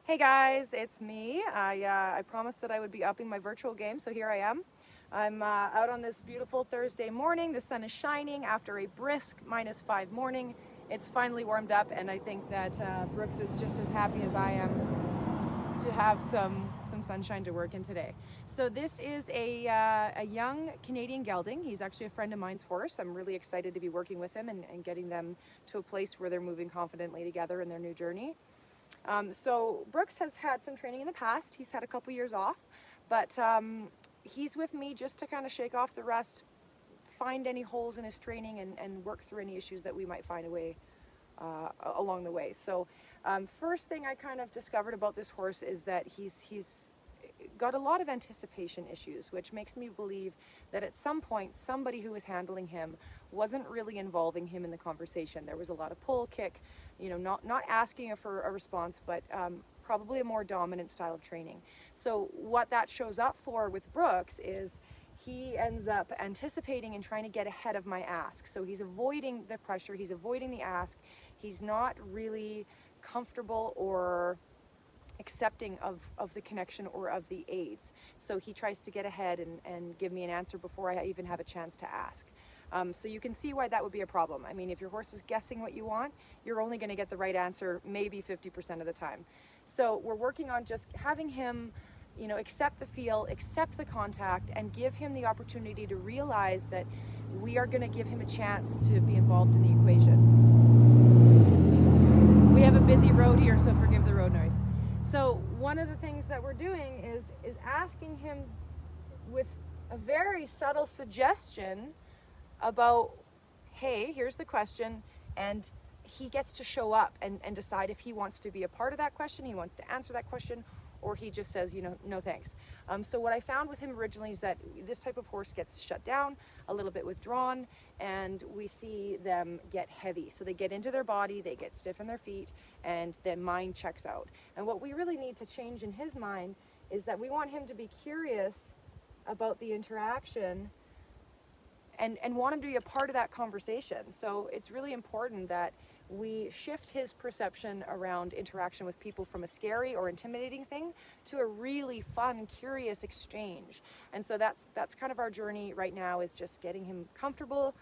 Hey guys, it's me. I promised that I would be upping my virtual game, so here I am. I'm out on this beautiful Thursday morning. The sun is shining after a brisk -5 morning. It's finally warmed up, and I think that Brooks is just as happy as I am to have some sunshine to work in today. So this is a young Canadian gelding. He's actually a friend of mine's horse. I'm really excited to be working with him and getting them to a place where they're moving confidently together in their new journey. So Brooks has had some training in the past. He's had a couple years off, but he's with me just to kind of shake off the rust, find any holes in his training, and work through any issues that we might find along the way. So first thing I kind of discovered about this horse is that he's got a lot of anticipation issues, which makes me believe that at some point somebody who was handling him wasn't really involving him in the conversation. There was a lot of pull, kick, not asking for a response, but probably a more dominant style of training. So what that shows up for with Brooks is he ends up anticipating and trying to get ahead of my ask. So he's avoiding the pressure, he's avoiding the ask, he's not really comfortable or accepting of the connection or of the aids. So he tries to get ahead and give me an answer before I even have a chance to ask. So you can see why that would be a problem. I mean, if your horse is guessing what you want, you're only going to get the right answer maybe 50% of the time. So we're working on just having him, accept the feel, accept the contact, and give him the opportunity to realize that we are going to give him a chance to be involved in the equation. We have a busy road here, so forgive the road noise. So one of the things that we're doing is asking him with a very subtle suggestion about, hey, here's the question, and he gets to show up and decide if he wants to be a part of that question, he wants to answer that question, or he just says, no thanks. So what I found with him originally is that this type of horse gets shut down, a little bit withdrawn, and we see them get heavy. So they get into their body, they get stiff in their feet, and their mind checks out. And what we really need to change in his mind is that we want him to be curious about the interaction and want him to be a part of that conversation. So it's really important that we shift his perception around interaction with people from a scary or intimidating thing to a really fun, curious exchange. And so that's kind of our journey right now, is just getting him comfortable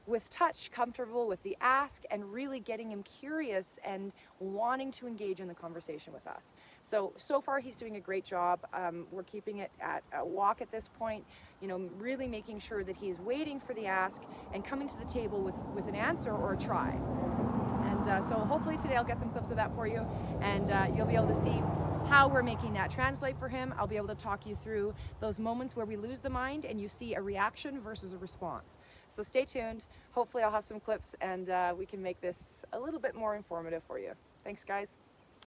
with touch, comfortable with the ask, and really getting him curious and wanting to engage in the conversation with us. So far he's doing a great job. We're keeping it at a walk at this point, really making sure that he's waiting for the ask and coming to the table with an answer or a try. And so hopefully today I'll get some clips of that for you, and you'll be able to see how we're making that translate for him. I'll be able to talk you through those moments where we lose the mind and you see a reaction versus a response. So stay tuned. Hopefully I'll have some clips and we can make this a little bit more informative for you. Thanks, guys.